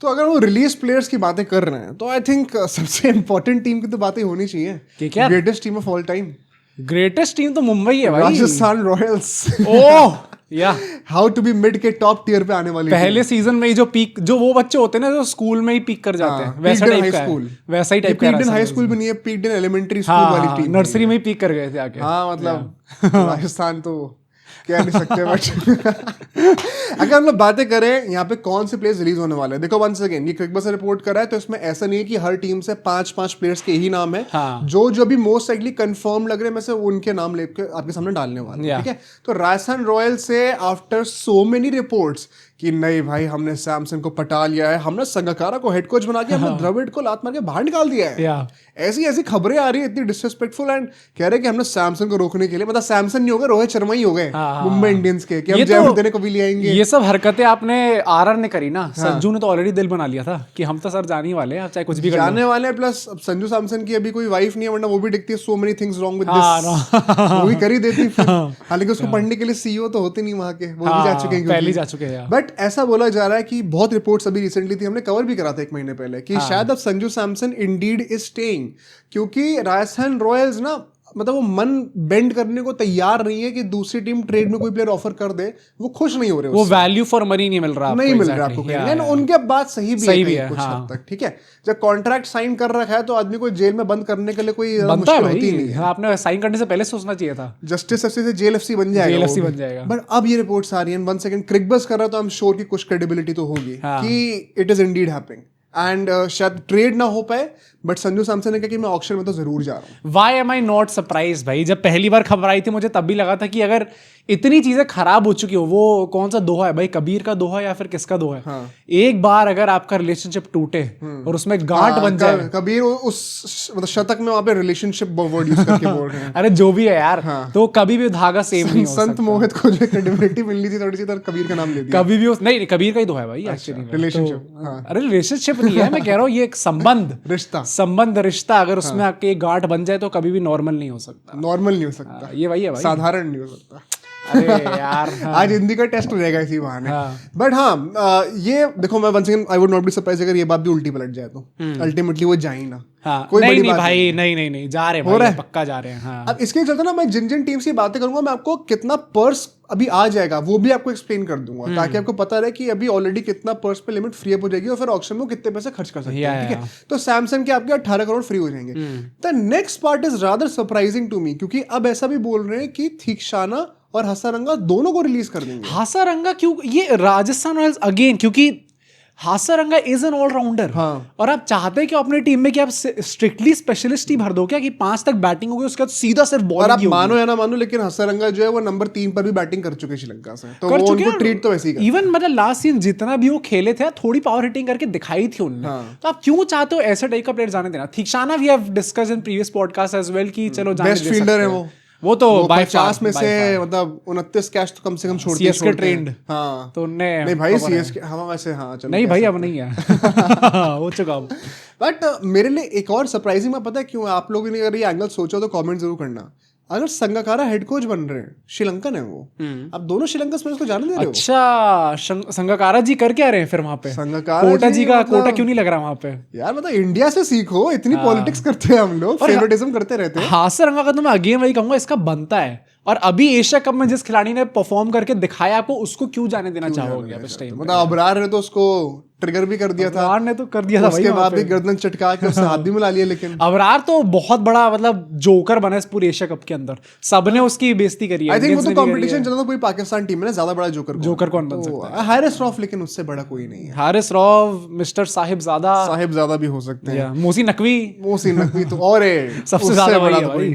तो अगर वो रिलीज प्लेयर्स की बातें कर रहे हैं तो आई थिंक सबसे इंपॉर्टेंट टीम की तो बातें होनी चाहिए कि क्या greatest team of all time. Greatest team तो मुंबई है भाई, राजस्थान रॉयल्स। ओह या हाउ टू बी मिड के टॉप टियर पे आने वाली पहले सीजन में ही जो पीक, जो वो बच्चे होते हैं ना जो स्कूल में ही पीक कर जाते हैं, वैसा टाइप का है, वैसा ही टाइप का। पीक्ड इन हाई स्कूल भी नहीं है, पीक्ड इन एलिमेंट्री स्कूल वाली टीम, नर्सरी में ही पीक कर गए थे आके। हाँ मतलब राजस्थान तो कह नहीं सकते बट अगर हम लोग बातें करें यहाँ पे कौन से प्लेयर्स रिलीज होने वाले हैं, देखो वंस अगेन ये क्रिकबस ने रिपोर्ट करा है तो इसमें ऐसा नहीं है कि हर टीम से 5 प्लेयर्स के ही नाम है। हाँ। जो भी मोस्ट लाइकली कंफर्म लग रहे हैं मैं से उनके नाम लेके आपके सामने डालने वाले हैं, ठीक है। तो राजस्थान रॉयल से आफ्टर सो मेनी रिपोर्ट्स कि नहीं भाई हमने सैमसन को पटा लिया है, हमने संगकारा को हेड कोच बना के हमने द्रविड़ को लात मार के बाहर निकाल दिया है, ऐसी खबरें आ रही है इतनी डिसरिस्पेक्टफुल, एंड कह रहे कि हमने सैमसन को रोकने के लिए, मतलब सैमसन नहीं हो गए, रोहित शर्मा ही हो गए मुंबई इंडियंस के, कि हम जयवर्धने को भी ले आएंगे। ये सब हरकतें आपने आरआर ने करी ना, संजू ने तो ऑलरेडी दिल बना लिया था कि हम तो सर जाने ही वाले हैं, चाहे कुछ भी जाने वाले हैं। प्लस संजू सैमसन की अभी कोई वाइफ नहीं है, वरना वो भी दिखती है so many things wrong with this, वो भी कर ही देती फिर, हालांकि उसको पढ़ने के लिए सीईओ तो होते नहीं वहां के, वो भी जा चुके हैं, पहले जा चुके हैं। बट ऐसा बोला जा रहा है कि बहुत रिपोर्ट्स अभी रिसेंटली थी, हमने कवर भी करा था 1 महीने पहले, कि शायद अब Sanju Samson Indeed is staying, क्योंकि राजस्थान रॉयल्स ना मतलब वो मन बेंड करने को तैयार नहीं है कि दूसरी टीम ट्रेड में कोई प्लेयर ऑफर कर दे, वो खुश नहीं हो रहे, वो वैल्यू फॉर मनी नहीं मिल रहा आपको, नहीं मिल रहा आपको कहीं, उनके बात सही भी है कुछ हद तक, ठीक है। जब कॉन्ट्रैक्ट साइन कर रखा है तो आदमी को जेल में बंद करने के लिए कोई मुश्किल होती नहीं है, आपने साइन करने से पहले सोचना चाहिए था, जस्टिस से जेल एफसी बन जाएगा। बट अब ये रिपोर्ट्स आ रही है, 1 सेकंड क्रिकबस कर रहा है तो आई एम श्योर कि कुछ क्रेडिबिलिटी तो होगी कि it is Indeed happening, and शायद ट्रेड ना हो पाए, बट संजू सैमसन ने कहा कि मैं ऑक्शन में तो जरूर जा रहा हूँ। Why am I not surprise भाई, जब पहली बार खबर आई थी मुझे तब भी लगा था कि अगर इतनी चीजें खराब हो चुकी हो, वो कौन सा दोहा है भाई, कबीर का दोहा या फिर किसका दोहा है, एक बार अगर आपका रिलेशनशिप टूटे और उसमें गांठ बन जाए, कबीर उस मतलब शतक में वहां पे रिलेशनशिप वर्ड यूज करके बोल रहे हैं, अरे जो भी है यार, तो कभी भी धागा सेम नहीं हो सकता। संत मोहित को जो क्रेडिबिलिटी मिलनी थी थोड़ी सी, तो कबीर का नाम ले दिया, कभी भी नहीं, कबीर का ही दोहा है भाई एक्चुअली, रिलेशनशिप। अरे रिलेशनशिप नहीं है, मैं कह रहा हूँ ये एक संबंध, रिश्ता अगर उसमें आपके गांठ बन जाए तो कभी भी नॉर्मल नहीं हो सकता, ये वही है भाई, साधारण नहीं हो सकता। अरे यार आज हिंदी का टेस्ट हो जाएगा इसी बहाने। बट ये देखो, मैं once again I would not be surprise अगर ये बात भी उल्टी पलट जाए तो अल्टीमेटली वो जाए ना। कोई नहीं भाई, नहीं जा रहे हैं भाई, पक्का जा रहे हैं। अब इसके चलते ना मैं जिन टीम्स की बातें करूंगा, मैं आपको कितना पर्स अभी आ जाएगा वो भी आपको एक्सप्लेन कर दूंगा, ताकि आपको पता रहे कि अभी ऑलरेडी कितना पर्स पे लिमिट फ्री अप हो जाएगी और फिर ऑक्शन में कितने पैसे खर्च कर सकते हैं, ठीक है। तो सैमसंग के आपके 18 करोड़ फ्री हो जाएंगे। The next part is rather surprising to me, क्योंकि अब ऐसा भी बोल रहे हैं कि थीक्षाना और हसारंगा दोनों को रिलीज कर देंगे। हसारंगा क्यों? ये राजस्थान रॉयल्स अगेन, क्योंकि हासरंगा इज एन ऑलराउंडर, और आप चाहते हैं कि अपनी टीम में कि आप स्ट्रिक्टली स्पेशलिस्ट ही भर दो क्या, कि 5 तक बैटिंग होगी उसके बाद सीधा सिर्फ बॉलिंग। आप मानो या ना मानो, लेकिन हासरंगा जो है वो नंबर 3 पर भी बैटिंग कर चुके श्रीलंका से, तो वो उनको ट्रीट तो वैसे ही। इवन मतलब लास्ट सीजन जितना भी वो खेले थे थोड़ी पावर हिटिंग करके दिखाई थी उन्होंने, तो आप क्यों चाहते हो ऐसे टाइप का प्लेयर जाने देना? Theekshana we have discuss in previous podcast as well कि चलो जाने दे सकते हैं, बेस्ट फील्डर है वो तो 50 में से मतलब 29 कैच तो कम से कम छोड़ते हैं। सीएसके ट्रेंड, हाँ तो नहीं भाई सीएसके हम वैसे, हाँ चलो नहीं भाई अब नहीं है हो चुका। बट मेरे लिए एक और सरप्राइजिंग मैं पता है क्यों, आप लोगों ने अगर ये एंगल सोचा तो कमेंट जरूर करना। अगर संगकारा हेड कोच बन रहे हैं, श्रीलंकन है वो, अब दोनों श्रीलंका में उसको जाने दे रहे हो? अच्छा, संगकारा जी कर क्या रहे हैं फिर वहां पे? कोटा जी का कोटा क्यों नहीं लग रहा वहां पे यार? मतलब इंडिया से सीखो, इतनी पॉलिटिक्स करते हैं हम लोग, फेवरेटिज्म करते रहते हैं। हासरंगा का तो मैं अगेन वही कहूंगा, इसका बनता है। और अभी एशिया कप में जिस खिलाड़ी ने परफॉर्म करके दिखाया आपको, उसको क्यों जाने देना चाहोगे अब इस टाइम? मतलब अबरार ने तो उसको ट्रिगर भी कर दिया था, अबरार ने तो कर दिया था, उसके बाद भी गर्दन चटका के उससे हाथ भी मिला लिया। लेकिन अबरार तो बहुत बड़ा मतलब जोकर बना इस पूरे एशिया कप के अंदर, सबने उसकी बेइज्जती करी है। आई थिंक वो तो कंपटीशन चला था, कोई पाकिस्तान टीम में ना ज्यादा बड़ा जोकर कौन बन सकता है? हारिस रॉफ, लेकिन उससे बड़ा कोई नहीं है। हारिस रॉफ, मिस्टर साहिबजादा भी हो सकते हैं, मोसी नकवी तो और सबसे ज्यादा बड़ा भाई।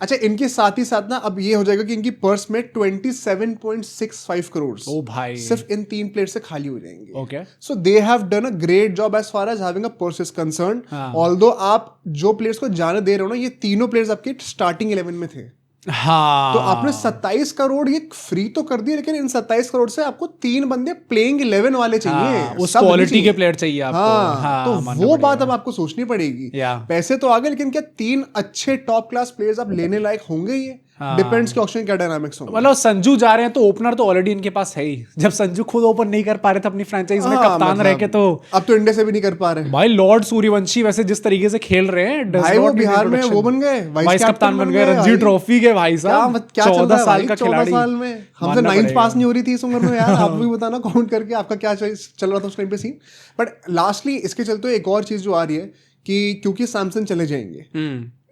अच्छा, इनके साथ ही साथ ना अब ये हो जाएगा कि इनकी पर्स में 27.65 करोड़ ओ भाई सिर्फ इन 3 प्लेयर से खाली हो जाएंगे। Okay, so they have done a great job as far as having a purse is concerned. Although आप जो प्लेयर्स को जाने दे रहे हो ना, ये तीनों प्लेयर्स आपके स्टार्टिंग 11 में थे। हाँ, तो आपने 27 करोड़ ये फ्री तो कर दिए, लेकिन इन 27 करोड़ से आपको 3 बंदे प्लेइंग 11 वाले चाहिए, उस क्वालिटी के प्लेयर चाहिए आपको। तो वो बात अब आपको सोचनी पड़ेगी। पैसे तो आ गए, लेकिन क्या 3 अच्छे टॉप क्लास प्लेयर्स आप लेने लायक होंगे? ये डिपेंड्स कि ऑक्शन क्या डायनामिक्स होंगे। मतलब संजू जा रहे हैं तो ओपनर तो ऑलरेडी इनके पास है ही। जब संजू खुद ओपन नहीं कर पा रहे थे अपनी फ्रेंचाइज में कप्तान रह के, तो अब तो इंडिया से भी नहीं कर पा रहे भाई। लॉर्ड सूर्यवंशी वैसे जिस तरीके से खेल रहे हैं, भाई वो बिहार में वो बन गए वाइस कप्तान बन गए, रणजी ट्रॉफी के भाई साहब। क्या 14 साल का खिलाड़ी। 14 साल में हमसे 9th पास नहीं हो रही थी इस उम्र में यार। आप भी बताना काउंट करके आपका क्या चल रहा था उस टाइम पे सीन। बट लास्टली इसके चलते एक और चीज जो आ रही है कि क्योंकि सैमसन चले जाएंगे,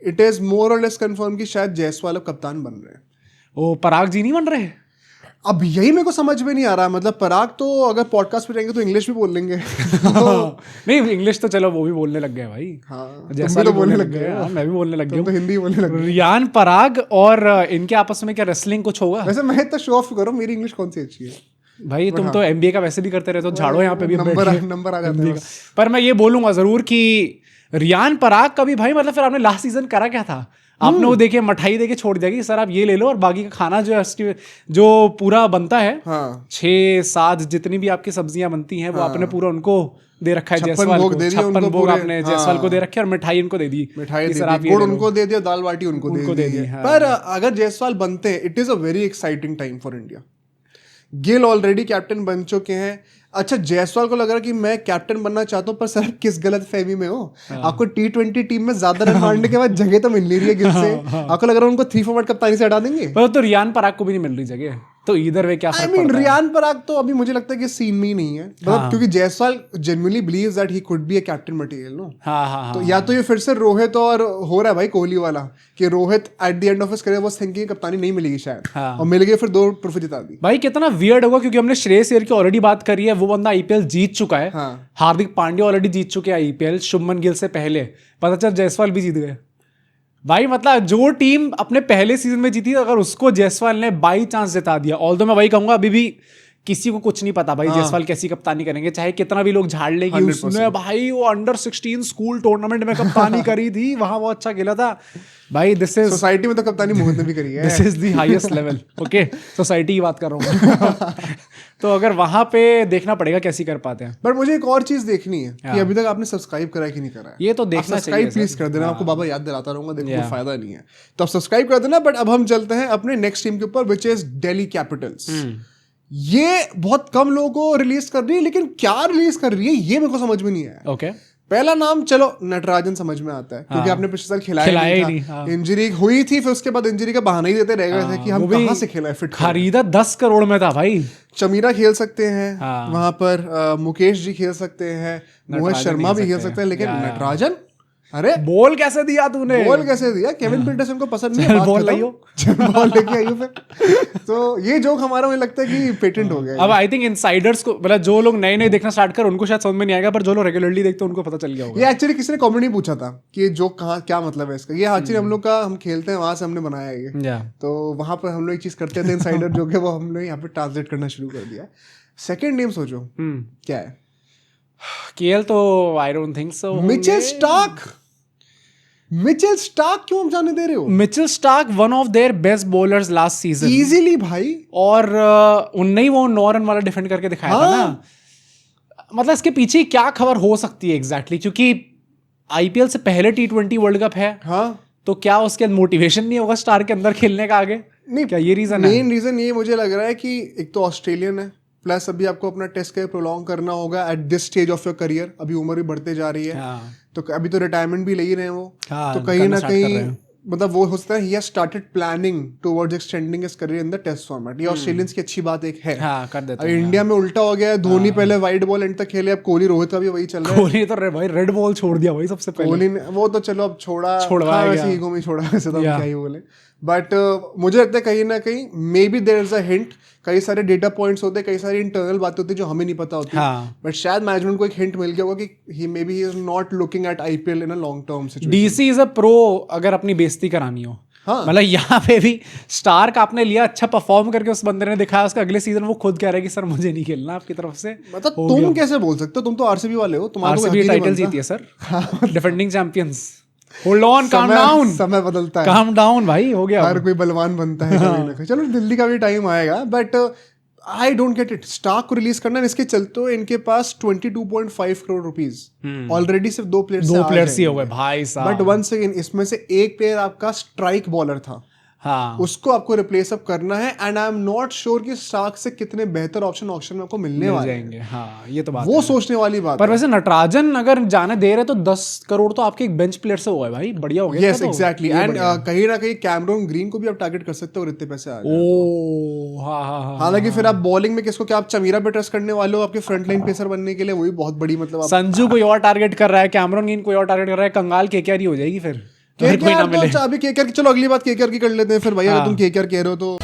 इट इज मोर और लेस कंफर्म कि शायद जायसवाल अब कप्तान बन रहे हैं। ओ पराग जी नहीं बन रहे? अब यही मेरे को समझ में नहीं आ रहा। मतलब पराग तो अगर पॉडकास्ट पे रहेंगे तो इंग्लिश भी बोल लेंगे तो नहीं इंग्लिश तो चलो वो भी बोलने लग गए भाई। हाँ, जैसा तो बोलने लग गए। मैं भी बोलने लग गया, तो हिंदी बोलने लग गए। रियान पराग और इनके आपस में क्या रेसलिंग कुछ होगा? वैसे मैं इतना शो ऑफ करूँ, मेरी इंग्लिश कौन सी अच्छी है भाई। तुम तो एमबीए का वैसे भी करते रहते हो, झाड़ो यहाँ पे भी नंबर आ जाते हैं। पर मैं ये बोलूंगा जरूर कि रियान पराग का भी भाई, मतलब फिर आपने लास्ट सीजन करा क्या था? आपने वो देखे मिठाई देके छोड़ दिया कि सर आप ये ले लो और बाकी का खाना जो है जो पूरा बनता है, 6-7 जितनी भी आपकी सब्जियां बनती हैं वो आपने पूरा उनको दे रखा है। जायसवाल को 56 भोग आपने जायसवाल को दे रखे और मिठाई उनको दे दी। गुड़ उनको दे दिया, दाल बाटी उनको दे दी। पर अगर जायसवाल बनते हैं, it is a very exciting time for India. Gill already captain बन चुके हैं। अच्छा जायसवाल को लग रहा है कि मैं कैप्टन बनना चाहता हूँ, पर सर किस गलत फहमी में हो? आपको T20 टीम में ज्यादा रन मारने के बाद जगह तो मिल नहीं रही है गिल से। आपको लग रहा है उनको 3 फॉर्मेट कप्तानी से हटा देंगे? पर तो रियान पराग को भी नहीं मिल रही जगह, तो इधर वे क्या फर्क पड़ता है? रियान पराग तो अभी मुझे लगता है कि सीन में ही नहीं है। मतलब क्योंकि Jaiswal genuinely believes that he could be a captain material no. तो या तो ये फिर से रोहित और हो रहा है भाई कोहली वाला, कि Rohit at the end of his career was thinking कप्तानी नहीं मिलेगी शायद, और मिल गई, फिर 2 ट्रॉफी जिता दी। भाई कितना वियर्ड होगा, क्योंकि हमने श्रेयस अय्यर की ऑलरेडी बात करी है, वो बंदा आईपीएल जीत चुका है। हार्दिक पांड्या ऑलरेडी जीत चुके हैं आईपीएल, शुभमन गिल से पहले। पता चल जायसवाल भी जीत गए भाई। मतलब जो टीम अपने पहले सीजन में जीती, अगर उसको जायसवाल ने बाई चांस जिता दिया, ऑल्दो मैं वही कहूंगा अभी भी किसी को कुछ नहीं पता भाई जायसवाल कैसी कप्तानी करेंगे, चाहे कितना भी लोग झाड़ लेगी। उसने भाई वो अंडर 16 स्कूल टूर्नामेंट में कप्तानी करी थी, वहां वो अच्छा खेला था भाई। दिस इज सोसाइटी में तो कप्तानी मोहित ने भी करी है। This is the highest level. Okay society की बात कर रहा हूँ तो अगर वहां पे देखना पड़ेगा कैसी कर पाते हैं। बट मुझे एक और चीज देखनी है कि अभी तक आपने सब्सक्राइब करा है कि नहीं करा है। ये तो देखना चाहिए। सब्सक्राइब प्लीज कर देना, आपको बाबा याद दिलाता रहूंगा, देखो कोई फायदा नहीं है तो आप सब्सक्राइब कर देना। बट अब हम चलते हैं अपने नेक्स्ट टीम के ऊपर, विच इज दिल्ली कैपिटल्स। ये बहुत कम लोगों को रिलीज कर रही है, लेकिन क्या रिलीज कर रही है ये मेरे को समझ में नहीं आया। ओके पहला नाम चलो नटराजन समझ में आता है, क्योंकि आपने पिछले साल खिलाया ही नहीं। इंजरी हुई थी, फिर उसके बाद इंजरी का बहाना ही देते रह गए थे कि हम कहां से खेला है। फिट खरीदा 10 करोड़ में था भाई। चमीरा खेल सकते हैं वहां पर, मुकेश जी खेल सकते हैं, मोहित शर्मा भी खेल सकते हैं, लेकिन नटराजन अरे बॉल कैसे दिया तूने? बॉल कैसे दिया? केविन पीटरसन को पसंद नहीं है, बॉल लेके आइयो फिर। तो ये जोक हमारा मुझे लगता है कि पेटेंट हो गया। अब आई थिंक इनसाइडर्स को, मतलब जो लोग नए नए देखना स्टार्ट कर उनको शायद समझ में नहीं आएगा, पर जो लोग रेगुलरली देखते हैं उनको पता चल गया होगा। ये एक्चुअली किसी ने कमेंट ही पूछा था कि ये जोक कहाँ क्या मतलब है इसका। ये एक्चुअली हम लोग का, हम खेलते हैं वहां से हमने बनाया ये, तो वहां पर हम लोग एक चीज करते थे इनसाइडर जो कि वो हम लोग यहाँ पे ट्रांसलेट करना शुरू कर दिया। सेकंड नेम सोचो क्या है? केएल तो I don't think so. Mitchell Starc. Mitchell Starc क्यों हम जाने दे रहे हो? Mitchell Starc one of their best bowlers last season easily भाई, और उनने ही वो 9 रन वाला डिफेंड करके दिखाया था ना। मतलब इसके पीछे क्या खबर हो सकती है एग्जैक्टली, क्योंकि आईपीएल से पहले T20 वर्ल्ड कप है। तो क्या उसके मोटिवेशन नहीं होगा स्टार के अंदर खेलने का आगे? नहीं, क्या ये रीजन है? मेन रीजन ये मुझे लग रहा है कि एक तो ऑस्ट्रेलियन है, प्लस अभी आपको अपना टेस्ट कैरियर प्रोलॉन्ग करना होगा at this stage of your career. अभी उम्र भी बढ़ते जा रही है, तो अभी तो रिटायरमेंट भी ले ही रहे हैं वो। तो कहीं ना कहीं मतलब वो हो सकता है he has started planning towards extending his career in the Test format. ये ऑस्ट्रेलियंस की अच्छी बात एक है। कर देते हैं। इंडिया में उल्टा हो गया है, धोनी पहले वाइड बॉल एंड तक खेले, अब कोहली रोहित का भी वही चल रहा है। कोहली तो भाई रेड बॉल छोड़ दिया भाई सबसे पहले। कोहली ने वो तो चलो अब छोड़ा ईगो में छोड़ा, वैसे तो क्या ही बोले। बट मुझे लगता है कहीं ना कहीं may be there is a hint. कई सारे डेटा पॉइंट्स होते हैं, कई सारी इंटरनल बातें होती है जो हमें नहीं पता होती। बट शायद मैनेजमेंट को एक हिंट मिल गया होगा कि he may be he is not looking at IPL in a long term situation. DC is a pro अगर अपनी बेइज्जती करानी हो। मतलब यहाँ पे भी स्टार्क आपने लिया, अच्छा परफॉर्म करके उस बंदे ने दिखाया, उसका अगले सीजन वो खुद कह रहा है कि सर मुझे नहीं खेलना आपकी तरफ से। मतलब तुम कैसे बोल सकते हो? तुम तो आरसीबी वाले हो, तुम्हारा आरसीबी टाइटल जीती है sir, defending champions. Hold on, calm down, समय बदलता है, काम डाउन भाई, हो गया। हर कोई बलवान बनता है कभी ना कभी। चलो दिल्ली का भी टाइम आएगा, but I don't get it. Starc को रिलीज करना, इसके चलते इनके पास 22.5 करोड़ रुपीस ऑलरेडी सिर्फ 2 प्लेयर्स ही हो गए भाई साहब। बट वंस अगेन इसमें से एक प्लेयर आपका स्ट्राइक बॉलर था, हाँ उसको आपको रिप्लेस अप करना है। And I am not sure कि स्टार्क से कितने बेहतर ऑप्शन ऑक्शन में आपको मिलने वाले जाएंगे। हाँ ये तो बात वो है। सोचने वाली बात पर वैसे नटराजन अगर जाने दे रहे तो 10 करोड़ तो आपके एक बेंच प्लेयर से हुआ है भाई, बढ़िया हो गया। Yes exactly. एंड कहीं ना कहीं कैमरन ग्रीन को भी आप टारगेट कर सकते हो और इतने पैसे आ जाए। ओ हाँ हाँ हाँ। हालांकि फिर आप बॉलिंग में किसको, क्या आप चमीरा पे ट्रस्ट करने वाले हो आपके फ्रंट लाइन पेसर बनने के लिए? वही बहुत बड़ी मतलब आप संजू कोई और टारगेट कर रहा है, कैमरन ग्रीन कोई और टारगेट कर रहा है, कंगाल केकेआर ही हो जाएगी फिर अगर कोई ना मिले। तो अभी केकेआर की, चलो अगली बात केकेआर की कर लेते हैं फिर भाई, अगर तुम केकेआर कह रहे हो तो